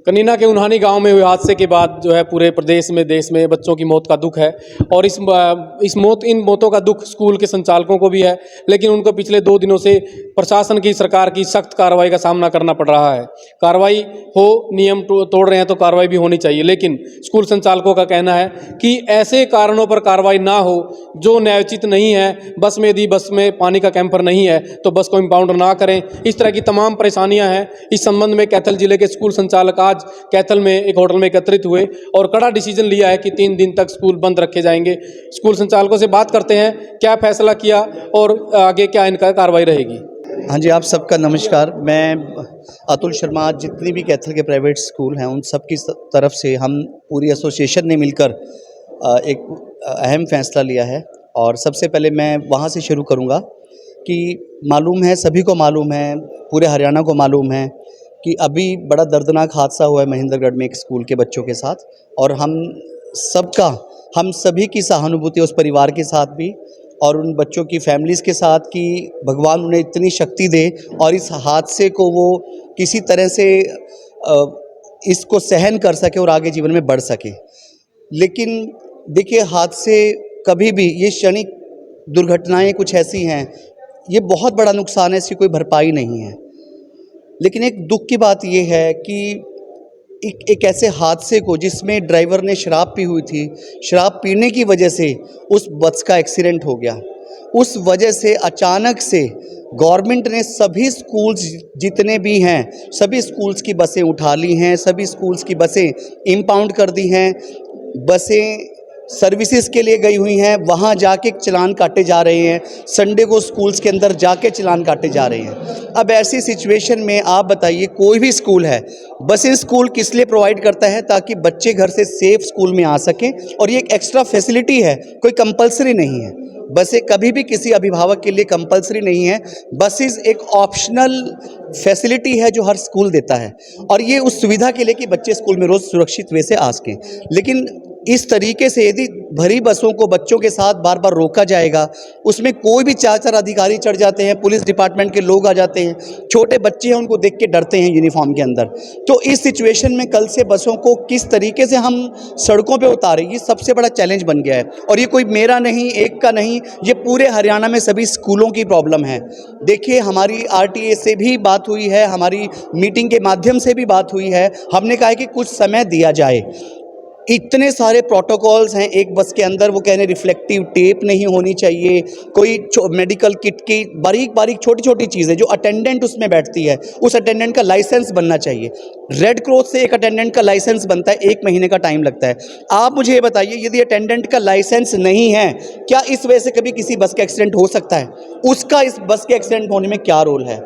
कनीना के उन्हानी गांव में हुए हादसे के बाद जो है पूरे प्रदेश में देश में बच्चों की मौत का दुख है। और इन मौतों का दुख स्कूल के संचालकों को भी है, लेकिन उनको पिछले 2 दिनों से प्रशासन की, सरकार की सख्त कार्रवाई का सामना करना पड़ रहा है। कार्रवाई हो, नियम तोड़ रहे हैं तो कार्रवाई भी होनी चाहिए, लेकिन स्कूल संचालकों का कहना है कि ऐसे कारणों पर कार्रवाई ना हो जो न्यायोचित नहीं है। बस में यदि बस में पानी का कैंपर नहीं है तो बस को इम्पाउंड ना करें। इस तरह की तमाम परेशानियां हैं। इस संबंध में कैथल जिले के स्कूल संचालक आज कैथल में एक होटल में एकत्रित हुए और कड़ा डिसीजन लिया है कि 3 दिन तक स्कूल बंद रखे जाएंगे। स्कूल संचालकों से बात करते हैं, क्या फैसला किया और आगे क्या इनका कार्रवाई रहेगी। हाँ जी, आप सबका नमस्कार। मैं अतुल शर्मा। जितनी भी कैथल के प्राइवेट स्कूल हैं उन सब की तरफ से हम पूरी एसोसिएशन ने मिलकर एक अहम फैसला लिया है। और सबसे पहले मैं वहाँ से शुरू करूँगा कि मालूम है, सभी को मालूम है, पूरे हरियाणा को मालूम है कि अभी बड़ा दर्दनाक हादसा हुआ है महेंद्रगढ़ में एक स्कूल के बच्चों के साथ। और हम सभी की सहानुभूति उस परिवार के साथ भी और उन बच्चों की फैमिलीज़ के साथ कि भगवान उन्हें इतनी शक्ति दे और इस हादसे को वो किसी तरह से इसको सहन कर सके और आगे जीवन में बढ़ सके। लेकिन देखिए, हादसे कभी भी, ये क्षणिक दुर्घटनाएं कुछ ऐसी हैं, ये बहुत बड़ा नुकसान है, इसकी कोई भरपाई नहीं है। लेकिन एक दुख की बात ये है कि एक ऐसे हादसे को जिसमें ड्राइवर ने शराब पी हुई थी, शराब पीने की वजह से उस बस का एक्सीडेंट हो गया। उस वजह से अचानक से गवर्नमेंट ने सभी स्कूल्स जितने भी हैं, सभी स्कूल्स की बसें उठा ली हैं, सभी स्कूल्स की बसें इम्पाउंड कर दी हैं। बसें सर्विसेज के लिए गई हुई हैं, वहाँ जाके चलान काटे जा रहे हैं। संडे को स्कूल्स के अंदर जाके चलान काटे जा रहे हैं। अब ऐसी सिचुएशन में आप बताइए, कोई भी स्कूल है, बसें स्कूल किस लिए प्रोवाइड करता है? ताकि बच्चे घर से सेफ स्कूल में आ सकें। और ये एक एक्स्ट्रा फैसिलिटी है, कोई कंपलसरी नहीं है। बसें कभी भी किसी अभिभावक के लिए कंपलसरी नहीं है। बसेस एक ऑप्शनल फैसिलिटी है जो हर स्कूल देता है, और ये उस सुविधा के लिए कि बच्चे स्कूल में रोज़ सुरक्षित वे से आ सकें। लेकिन इस तरीके से यदि भरी बसों को बच्चों के साथ बार बार रोका जाएगा, उसमें कोई भी 4-4 अधिकारी चढ़ जाते हैं, पुलिस डिपार्टमेंट के लोग आ जाते हैं, छोटे बच्चे हैं उनको देख के डरते हैं यूनिफॉर्म के अंदर। तो इस सिचुएशन में कल से बसों को किस तरीके से हम सड़कों पे उतारें, ये सबसे बड़ा चैलेंज बन गया है। और ये कोई मेरा नहीं, एक का नहीं, ये पूरे हरियाणा में सभी स्कूलों की प्रॉब्लम है। देखिए, हमारी RTA से भी बात हुई है, हमारी मीटिंग के माध्यम से भी बात हुई है। हमने कहा है कि कुछ समय दिया जाए। इतने सारे प्रोटोकॉल्स हैं एक बस के अंदर, वो कह रहे रिफ्लेक्टिव टेप नहीं होनी चाहिए, कोई मेडिकल किट की बारीक बारीक छोटी छोटी चीज़ें, जो अटेंडेंट उसमें बैठती है उस अटेंडेंट का लाइसेंस बनना चाहिए। रेड क्रॉस से एक अटेंडेंट का लाइसेंस बनता है, 1 महीने का टाइम लगता है। आप मुझे ये बताइए, यदि अटेंडेंट का लाइसेंस नहीं है, क्या इस वजह से कभी किसी बस का एक्सीडेंट हो सकता है? उसका इस बस के एक्सीडेंट होने में क्या रोल है?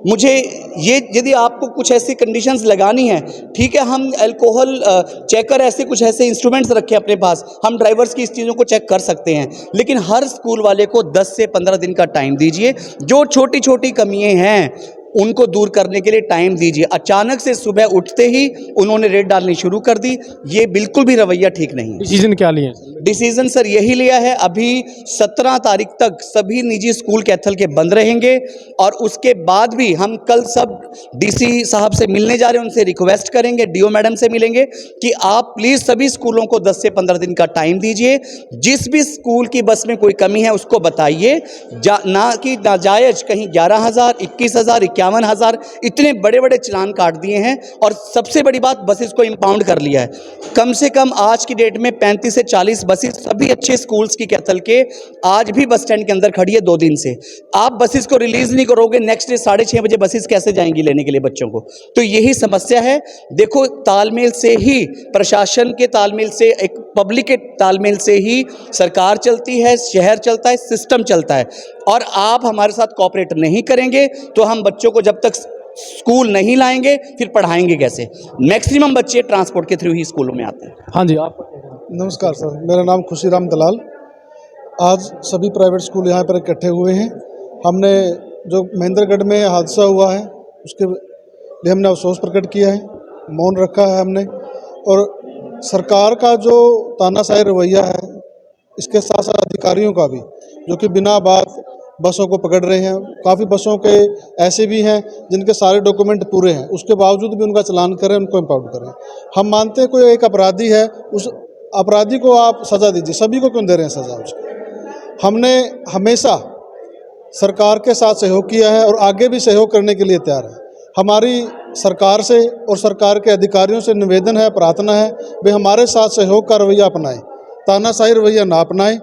मुझे ये, यदि आपको कुछ ऐसी कंडीशंस लगानी है, ठीक है, हम अल्कोहल चेकर ऐसे कुछ ऐसे इंस्ट्रूमेंट्स रखें अपने पास, हम ड्राइवर्स की इस चीज़ों को चेक कर सकते हैं। लेकिन हर स्कूल वाले को 10 से 15 दिन का टाइम दीजिए। जो छोटी छोटी कमियां हैं उनको दूर करने के लिए टाइम दीजिए। अचानक से सुबह उठते ही उन्होंने रेड डालनी शुरू कर दी, ये बिल्कुल भी रवैया ठीक नहीं। डिसीजन क्या लिए? डिसीजन सर यही लिया है, अभी 17 तारीख तक सभी निजी स्कूल कैथल के बंद रहेंगे। और उसके बाद भी हम कल सब DC साहब से मिलने जा रहे हैं, उनसे रिक्वेस्ट करेंगे, DO मैडम से मिलेंगे कि आप प्लीज़ सभी स्कूलों को 10 से 15 दिन का टाइम दीजिए। जिस भी स्कूल की बस में कोई कमी है उसको बताइए, ना कि नाजायज कहीं 11,000, 21,000, 51,000 इतने बड़े बड़े चलान काट दिए हैं। और सबसे बड़ी बात, बसेस को इम्पाउंड कर लिया है। कम से कम आज की डेट में 35 से 40 बसेस सभी अच्छे स्कूल्स की कैथल के आज भी बस स्टैंड के अंदर खड़ी है 2 दिन से। आप बसेस को रिलीज नहीं करोगे, नेक्स्ट डे 6:30 बजे बसेस कैसे जाएंगी लेने के लिए बच्चों को? तो यही समस्या है। देखो, तालमेल से ही, प्रशासन के तालमेल से, एक पब्लिक के तालमेल से ही सरकार चलती है, शहर चलता है, सिस्टम चलता है। और आप हमारे साथ कोऑपरेट नहीं करेंगे तो हम बच्चों को जब तक स्कूल नहीं लाएंगे फिर पढ़ाएंगे कैसे? मैक्सिमम बच्चे ट्रांसपोर्ट के थ्रू ही स्कूलों में आते हैं। हाँ जी, आप। नमस्कार सर, मेरा नाम खुशीराम दलाल। आज सभी प्राइवेट स्कूल यहाँ पर इकट्ठे हुए हैं। हमने जो महेंद्रगढ़ में हादसा हुआ है उसके लिए हमने अफसोस प्रकट किया है, मौन रखा है हमने। और सरकार का जो तानाशाही रवैया है, इसके साथ साथ अधिकारियों का भी, जो कि बिना बात बसों को पकड़ रहे हैं। काफ़ी बसों के ऐसे भी हैं जिनके सारे डॉक्यूमेंट पूरे हैं, उसके बावजूद भी उनका चालान करें, उनको इम्पाउंड करें। हम मानते हैं कोई एक अपराधी है, उस अपराधी को आप सज़ा दीजिए, सभी को क्यों दे रहे हैं सज़ा उसको। हमने हमेशा सरकार के साथ सहयोग किया है और आगे भी सहयोग करने के लिए तैयार है। हमारी सरकार से और सरकार के अधिकारियों से निवेदन है, प्रार्थना है, वे हमारे साथ सहयोग का रवैया अपनाएं, तानाशाही रवैया ना अपनाएं।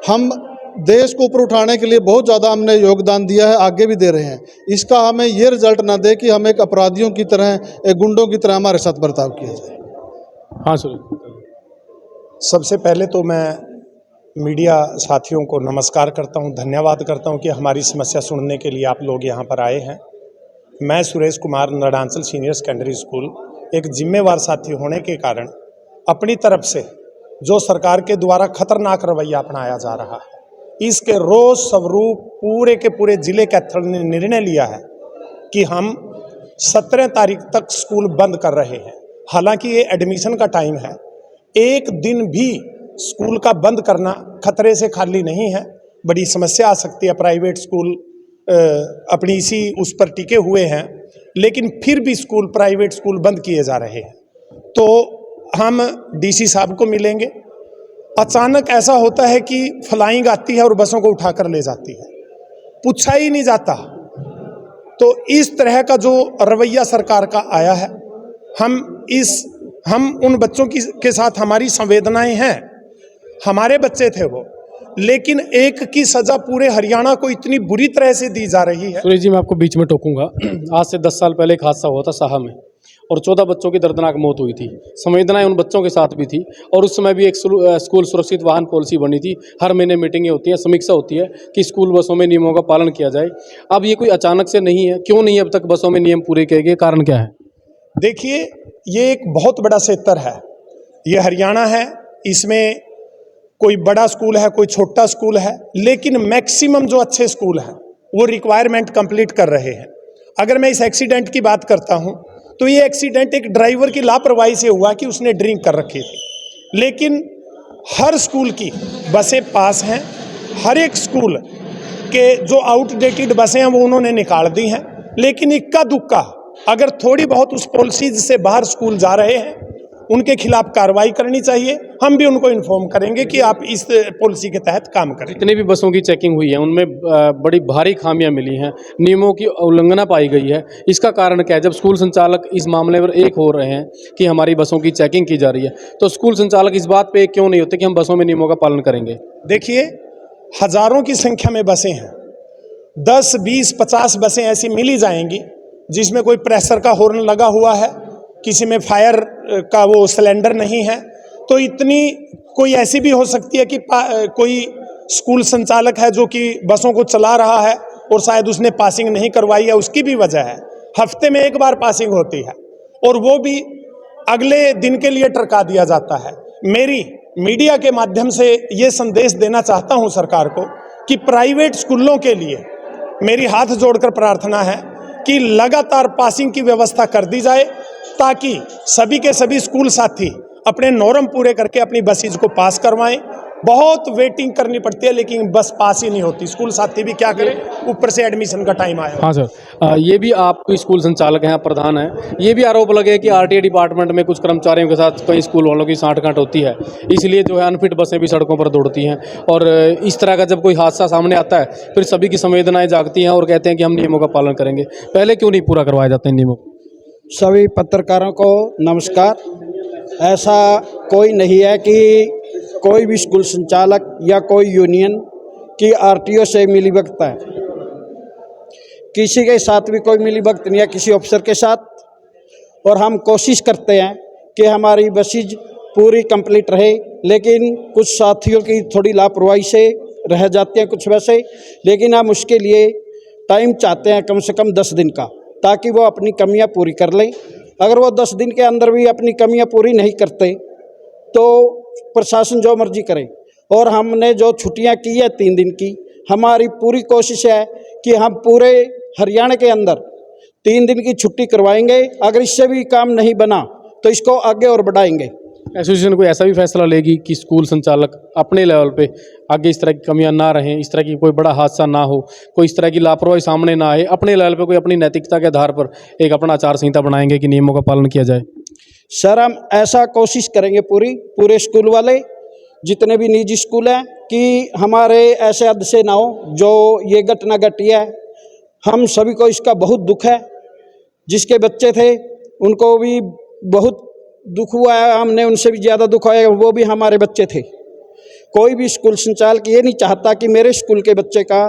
हम देश को ऊपर उठाने के लिए बहुत ज़्यादा हमने योगदान दिया है, आगे भी दे रहे हैं। इसका हमें ये रिजल्ट ना दे कि हम एक अपराधियों की तरह, एक गुंडों की तरह हमारे साथ बर्ताव किया जाए। हाँ सर। सबसे पहले तो मैं मीडिया साथियों को नमस्कार करता हूं, धन्यवाद करता हूं कि हमारी समस्या सुनने के लिए आप लोग यहां पर आए हैं। मैं Suresh Kumar, Nadanchal senior secondary school, एक जिम्मेवार साथी होने के कारण अपनी तरफ से जो सरकार के द्वारा खतरनाक रवैया अपनाया जा रहा है, इसके रोज स्वरूप पूरे के पूरे जिले कैथल ने निर्णय लिया है कि हम 17 तारीख तक स्कूल बंद कर रहे हैं। हालांकि ये एडमिशन का टाइम है, एक दिन भी स्कूल का बंद करना खतरे से खाली नहीं है। बड़ी समस्या आ सकती है, प्राइवेट स्कूल अपनी इसी उस पर टिके हुए हैं, लेकिन फिर भी स्कूल, प्राइवेट स्कूल बंद किए जा रहे हैं। तो हम डीसी साहब को मिलेंगे। अचानक ऐसा होता है कि फ्लाइंग आती है और बसों को उठाकर ले जाती है, पूछा ही नहीं जाता। तो इस तरह का जो रवैया सरकार का आया है, हम उन बच्चों के साथ हमारी संवेदनाएं हैं। हमारे बच्चे थे वो, लेकिन एक की सजा पूरे हरियाणा को इतनी बुरी तरह से दी जा रही है। सुरेश जी, मैं आपको बीच में टोकूंगा। आज से 10 साल पहले एक हादसा हुआ था साहा में, और 14 बच्चों की दर्दनाक मौत हुई थी। संवेदनाएं उन बच्चों के साथ भी थी, और उस समय भी एक स्कूल सुरक्षित वाहन पॉलिसी बनी थी। हर महीने मीटिंगें होती हैं, समीक्षा होती है कि स्कूल बसों में नियमों का पालन किया जाए। अब ये कोई अचानक से नहीं है, क्यों नहीं अब तक बसों में नियम पूरे किए गए, कारण क्या है? देखिए, ये एक बहुत बड़ा क्षेत्र है, ये हरियाणा है। इसमें कोई बड़ा स्कूल है, कोई छोटा स्कूल है, लेकिन मैक्सिमम जो अच्छे स्कूल हैं वो रिक्वायरमेंट कंप्लीट कर रहे हैं। अगर मैं इस एक्सीडेंट की बात करता हूं, तो ये एक्सीडेंट एक ड्राइवर की लापरवाही से हुआ कि उसने ड्रिंक कर रखी थी। लेकिन हर स्कूल की बसें पास हैं, हर एक स्कूल के जो आउटडेटेड बसें हैं वो उन्होंने निकाल दी हैं। लेकिन इक्का दुक्का अगर थोड़ी बहुत उस पॉलिसीज से बाहर स्कूल जा रहे हैं, उनके खिलाफ कार्रवाई करनी चाहिए। हम भी उनको इन्फॉर्म करेंगे कि आप इस पॉलिसी के तहत काम करें। जितनी भी बसों की चेकिंग हुई है उनमें बड़ी भारी खामियां मिली हैं, नियमों की उल्लंघना पाई गई है। इसका कारण क्या है? जब स्कूल संचालक इस मामले पर एक हो रहे हैं कि हमारी बसों की चेकिंग की जा रही है, तो स्कूल संचालक इस बात पे क्यों नहीं होते कि हम बसों में नियमों का पालन करेंगे? देखिए, हजारों की संख्या में बसें हैं, 10, 20, 50 बसें ऐसी मिली जाएंगी जिसमें कोई प्रेशर का हॉर्न लगा हुआ है, किसी में फायर का वो सिलेंडर नहीं है। तो इतनी कोई ऐसी भी हो सकती है कि कोई स्कूल संचालक है जो कि बसों को चला रहा है और शायद उसने पासिंग नहीं करवाई है। उसकी भी वजह है, हफ्ते में एक बार पासिंग होती है और वो भी अगले दिन के लिए टरका दिया जाता है। मेरी मीडिया के माध्यम से ये संदेश देना चाहता हूँ सरकार को कि प्राइवेट स्कूलों के लिए मेरी हाथ जोड़कर प्रार्थना है कि लगातार पासिंग की व्यवस्था कर दी जाए, ताकि सभी के सभी स्कूल साथी अपने नॉर्म पूरे करके अपनी बसेज को पास करवाएं। बहुत वेटिंग करनी पड़ती है, लेकिन बस पास ही नहीं होती। स्कूल साथी भी क्या करें, ऊपर से एडमिशन का टाइम आया। हाँ सर, ये भी आप कोई स्कूल संचालक हैं, प्रधान हैं, ये भी आरोप लगे कि आरटीए डिपार्टमेंट में कुछ कर्मचारियों के साथ कई स्कूल वालों की साँठ-गाँठ होती है, इसलिए जो है अनफिट बसें भी सड़कों पर दौड़ती हैं। और इस तरह का जब कोई हादसा सामने आता है, फिर सभी की संवेदनाएं जागती हैं और कहते हैं कि हम नियमों का पालन करेंगे। पहले क्यों नहीं पूरा करवाए जाते हैं नियमों? सभी पत्रकारों को नमस्कार। ऐसा कोई नहीं है कि कोई भी स्कूल संचालक या कोई यूनियन की आरटीओ से मिलीभगत है। किसी के साथ भी कोई मिलीभगत नहीं है, किसी अफसर के साथ। और हम कोशिश करते हैं कि हमारी बसेज पूरी कंप्लीट रहे, लेकिन कुछ साथियों की थोड़ी लापरवाही से रह जाते हैं कुछ वैसे। लेकिन हम उसके लिए टाइम चाहते हैं, कम से कम 10 दिन का, ताकि वो अपनी कमियां पूरी कर लें। अगर वो 10 दिन के अंदर भी अपनी कमियां पूरी नहीं करते तो प्रशासन जो मर्जी करे। और हमने जो छुट्टियां की है 3 दिन की, हमारी पूरी कोशिश है कि हम पूरे हरियाणा के अंदर 3 दिन की छुट्टी करवाएंगे। अगर इससे भी काम नहीं बना तो इसको आगे और बढ़ाएंगे। एसोसिएशन कोई ऐसा भी फैसला लेगी कि स्कूल संचालक अपने लेवल पे आगे इस तरह की कमियां ना रहें, इस तरह की कोई बड़ा हादसा ना हो, कोई इस तरह की लापरवाही सामने ना आए, अपने लेवल पे कोई अपनी नैतिकता के आधार पर एक अपना आचार संहिता बनाएंगे कि नियमों का पालन किया जाए? सर हम ऐसा कोशिश करेंगे पूरे स्कूल वाले जितने भी निजी स्कूल हैं कि हमारे ऐसे हद से ना हो जो ये घटना घटी है। हम सभी को इसका बहुत दुख है, जिसके बच्चे थे उनको भी बहुत दुख हुआ है, हमने उनसे भी ज़्यादा दुख हुआ है, वो भी हमारे बच्चे थे। कोई भी स्कूल संचालक ये नहीं चाहता कि मेरे स्कूल के बच्चे का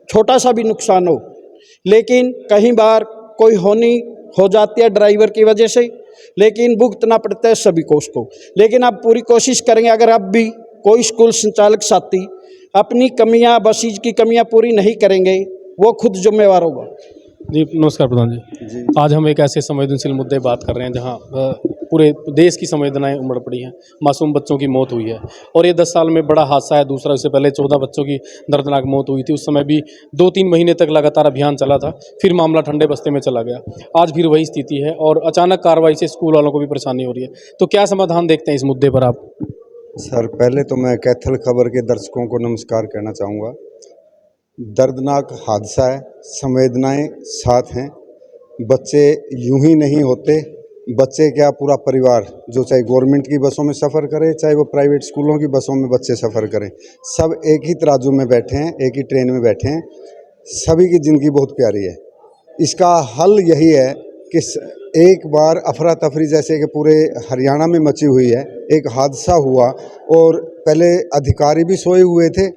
छोटा सा भी नुकसान हो, लेकिन कई बार कोई हानि हो जाती है ड्राइवर की वजह से, लेकिन भुगतना पड़ता है सभी को उसको। लेकिन अब पूरी कोशिश करेंगे, अगर अब भी कोई स्कूल संचालक साथी अपनी कमियां बसीज की कमियां पूरी नहीं करेंगे, वो खुद जिम्मेवार होगा। जी नमस्कार प्रधान जी। आज हम एक ऐसे संवेदनशील मुद्दे बात कर रहे हैं जहां पूरे देश की संवेदनाएं उमड़ पड़ी हैं। मासूम बच्चों की मौत हुई है और ये 10 साल में बड़ा हादसा है। दूसरा, इससे पहले 14 बच्चों की दर्दनाक मौत हुई थी। उस समय भी 2-3 महीने तक लगातार अभियान चला था, फिर मामला ठंडे बस्ते में चला गया। आज फिर वही स्थिति है और अचानक कार्रवाई से स्कूल वालों को भी परेशानी हो रही है। तो क्या समाधान देखते हैं इस मुद्दे पर आप? सर, पहले तो मैं कैथल खबर के दर्शकों को नमस्कार कहना चाहूँगा। दर्दनाक हादसा है, संवेदनाएं साथ हैं। बच्चे यूं ही नहीं होते, बच्चे क्या पूरा परिवार, जो चाहे गवर्नमेंट की बसों में सफ़र करे चाहे वो प्राइवेट स्कूलों की बसों में बच्चे सफ़र करें, सब एक ही तराजू में बैठे हैं, एक ही ट्रेन में बैठे हैं। सभी की ज़िंदगी बहुत प्यारी है। इसका हल यही है कि एक बार अफरा तफरी जैसे कि पूरे हरियाणा में मची हुई है, एक हादसा हुआ और पहले अधिकारी भी सोए हुए थे।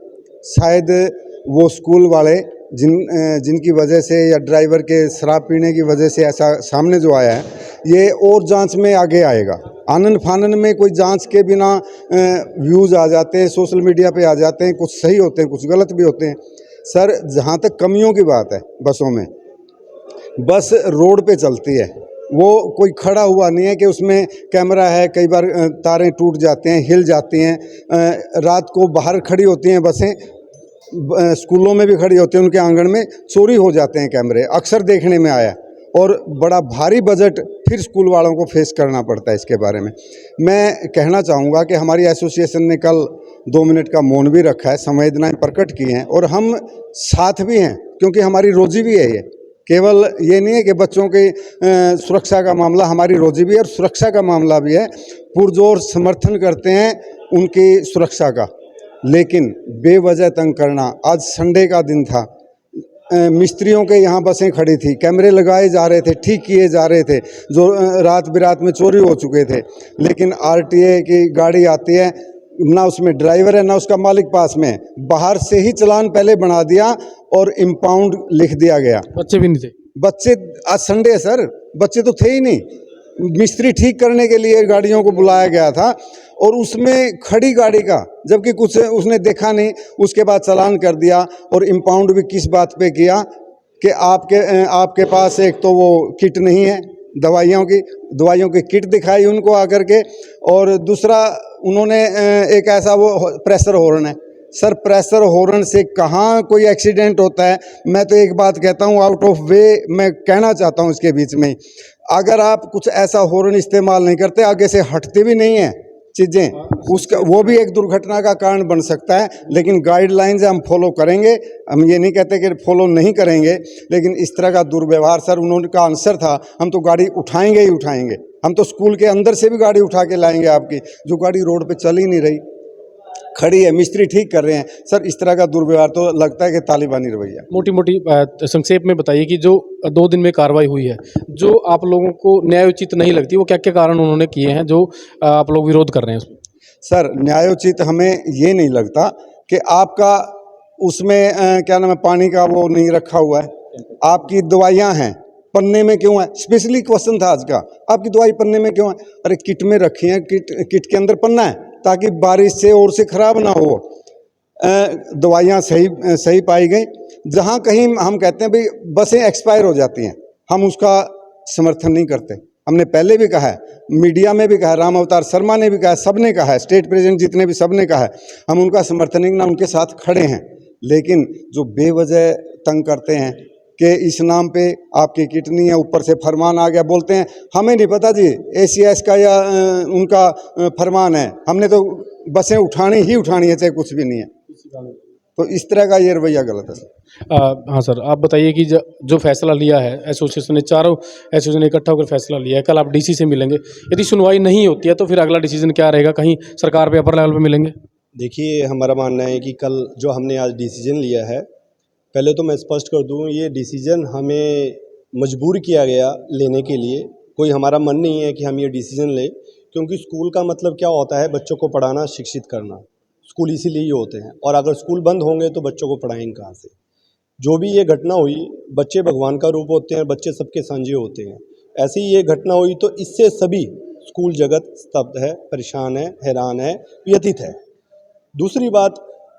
शायद वो स्कूल वाले जिनकी वजह से या ड्राइवर के शराब पीने की वजह से ऐसा सामने जो आया है, ये और जांच में आगे आएगा। आनन फानन में कोई जांच के बिना व्यूज़ आ जाते हैं, सोशल मीडिया पे आ जाते हैं, कुछ सही होते हैं, कुछ गलत भी होते हैं। सर, जहाँ तक कमियों की बात है, बसों में, बस रोड पे चलती है, वो कोई खड़ा हुआ नहीं है कि उसमें कैमरा है। कई बार तारें टूट जाते हैं, हिल जाती हैं। रात को बाहर खड़ी होती हैं बसें, स्कूलों में भी खड़ी होती हैं, उनके आंगन में चोरी हो जाते हैं कैमरे, अक्सर देखने में आया। और बड़ा भारी बजट फिर स्कूल वालों को फेस करना पड़ता है। इसके बारे में मैं कहना चाहूँगा कि हमारी एसोसिएशन ने कल 2 मिनट का मौन भी रखा है, संवेदनाएं प्रकट की हैं और हम साथ भी हैं, क्योंकि हमारी रोजी भी है। ये केवल ये नहीं है कि बच्चों की सुरक्षा का मामला, हमारी रोजी भी है और सुरक्षा का मामला भी है। पुरजोर समर्थन करते हैं उनकी सुरक्षा का, लेकिन बेवजह तंग करना। आज संडे का दिन था, मिस्त्रियों के यहाँ बसें खड़ी थी, कैमरे लगाए जा रहे थे, ठीक किए जा रहे थे, जो रात बिरात में चोरी हो चुके थे। लेकिन आरटीए की गाड़ी आती है, ना उसमें ड्राइवर है ना उसका मालिक पास में है, बाहर से ही चालान पहले बना दिया और इम्पाउंड लिख दिया गया। बच्चे भी नहीं थे। बच्चे, आज संडे है सर, बच्चे तो थे ही नहीं। मिस्त्री ठीक करने के लिए गाड़ियों को बुलाया गया था और उसमें खड़ी गाड़ी का, जबकि कुछ उसने देखा नहीं, उसके बाद चालान कर दिया। और इम्पाउंड भी किस बात पे किया कि आपके पास एक तो वो किट नहीं है दवाइयों की किट दिखाई उनको आकर के, और दूसरा उन्होंने एक ऐसा वो प्रेशर हॉर्न है। सर, प्रेशर हॉर्न से कहाँ कोई एक्सीडेंट होता है? मैं तो एक बात कहता हूँ, आउट ऑफ वे मैं कहना चाहता हूँ इसके बीच में, अगर आप कुछ ऐसा हॉर्न इस्तेमाल नहीं करते, आगे से हटते भी नहीं हैं चीज़ें, उसका वो भी एक दुर्घटना का कारण बन सकता है। लेकिन गाइडलाइंस हम फॉलो करेंगे, हम ये नहीं कहते कि फॉलो नहीं करेंगे, लेकिन इस तरह का दुर्व्यवहार, सर उनका आंसर था, हम तो गाड़ी उठाएंगे ही उठाएंगे। हम तो स्कूल के अंदर से भी गाड़ी उठा के लाएंगे आपकी, जो गाड़ी रोड पे चल ही नहीं रही, खड़ी है, मिस्त्री ठीक कर रहे हैं। सर, इस तरह का दुर्व्यवहार तो लगता है कि तालिबानी रवैया। मोटी मोटी संक्षेप में बताइए कि जो 2 दिन में कार्रवाई हुई है, जो आप लोगों को न्यायोचित नहीं लगती, वो क्या क्या कारण उन्होंने किए हैं जो आप लोग विरोध कर रहे हैं उसमें? सर, न्यायोचित हमें ये नहीं लगता कि आपका उसमें क्या नाम है, पानी का वो नहीं रखा हुआ है, आपकी दवाइयाँ हैं पन्ने में क्यों है? स्पेशली क्वेश्चन था आज का, आपकी दवाई पन्ने में क्यों है? अरे किट में रखी है, किट के अंदर पन्ना है ताकि बारिश से और से ख़राब ना हो। दवाइयाँ सही पाई गई। जहाँ कहीं हम कहते हैं भाई बसें एक्सपायर हो जाती हैं, हम उसका समर्थन नहीं करते। हमने पहले भी कहा है, मीडिया में भी कहा है, राम अवतार शर्मा ने भी कहा है, सब ने कहा है, स्टेट प्रेसिडेंट जितने भी सब ने कहा है, हम उनका समर्थन नहीं, ना उनके साथ खड़े हैं। लेकिन जो बेवजह तंग करते हैं, कि इस नाम पे आपकी किट नहीं है, ऊपर से फरमान आ गया। बोलते हैं हमें नहीं पता जी ACS का या उनका फरमान है, हमने तो बसें उठानी ही उठानी है चाहे कुछ भी नहीं है। तो इस तरह का ये रवैया गलत है सर। हाँ सर, आप बताइए कि जो फैसला लिया है एसोसिएशन ने, चारों एसोसिएशन ने इकट्ठा होकर फैसला लिया है, कल आप DC से मिलेंगे, यदि सुनवाई नहीं होती है तो फिर अगला डिसीजन क्या रहेगा? कहीं सरकार पे अपर लेवल पे मिलेंगे? देखिए, हमारा मानना है कि कल जो हमने आज डिसीजन लिया है, पहले तो मैं स्पष्ट कर दूं, ये डिसीजन हमें मजबूर किया गया लेने के लिए। कोई हमारा मन नहीं है कि हम ये डिसीजन लें, क्योंकि स्कूल का मतलब क्या होता है? बच्चों को पढ़ाना, शिक्षित करना। स्कूल इसीलिए ही होते हैं, और अगर स्कूल बंद होंगे तो बच्चों को पढ़ाएंगे कहाँ से? जो भी ये घटना हुई, बच्चे भगवान का रूप होते हैं, बच्चे सबके साझे होते हैं। ऐसी ये घटना हुई तो इससे सभी स्कूल जगत स्तब्ध है, परेशान है, हैरान है, व्यथित है। दूसरी बात,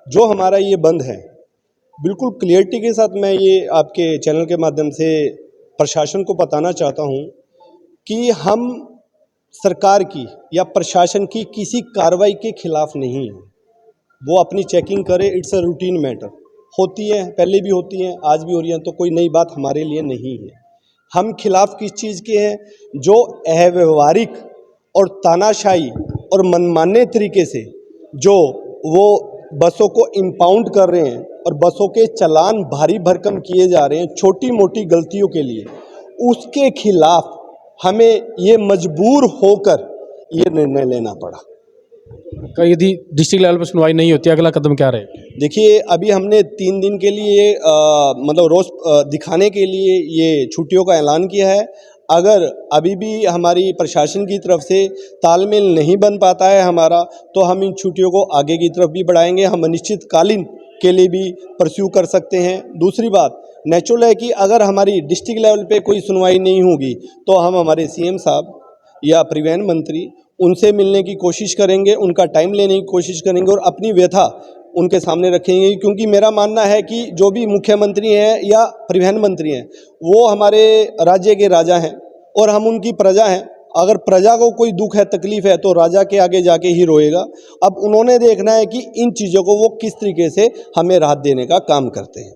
जो हमारा ये बंद है, बिल्कुल क्लियरिटी के साथ मैं ये आपके चैनल के माध्यम से प्रशासन को बताना चाहता हूँ कि हम सरकार की या प्रशासन की किसी कार्रवाई के खिलाफ नहीं हैं। वो अपनी चेकिंग करे, इट्स अ रूटीन मैटर। होती है, पहले भी होती हैं, आज भी हो रही हैं, तो कोई नई बात हमारे लिए नहीं है। हम खिलाफ किस चीज़ के हैं? जो अव्यवहारिक और तानाशाही और मनमाने तरीके से जो वो बसों को इम्पाउंड कर रहे हैं और बसों के चालान भारी भरकम किए जा रहे हैं छोटी मोटी गलतियों के लिए, उसके खिलाफ हमें ये मजबूर होकर ये निर्णय लेना पड़ा। यदि डिस्ट्रिक्ट लेवल पर सुनवाई नहीं होती, अगला कदम क्या रहेगा? देखिए, अभी हमने 3 दिन के लिए मतलब रोज दिखाने के लिए ये छुट्टियों का ऐलान किया है। अगर अभी भी हमारी प्रशासन की तरफ से तालमेल नहीं बन पाता है हमारा, तो हम इन छुट्टियों को आगे की तरफ भी बढ़ाएंगे। हम अनिश्चितकालीन के लिए भी परस्यू कर सकते हैं। दूसरी बात, नेचुरल है कि अगर हमारी डिस्ट्रिक्ट लेवल पे कोई सुनवाई नहीं होगी तो हम हमारे CM साहब या परिवहन मंत्री उनसे मिलने की कोशिश करेंगे, उनका टाइम लेने की कोशिश करेंगे और अपनी व्यथा उनके सामने रखेंगे। क्योंकि मेरा मानना है कि जो भी मुख्यमंत्री हैं या परिवहन मंत्री हैं, वो हमारे राज्य के राजा हैं और हम उनकी प्रजा हैं। अगर प्रजा को कोई दुख है, तकलीफ है, तो राजा के आगे जाके ही रोएगा। अब उन्होंने देखना है कि इन चीज़ों को वो किस तरीके से हमें राहत देने का काम करते हैं।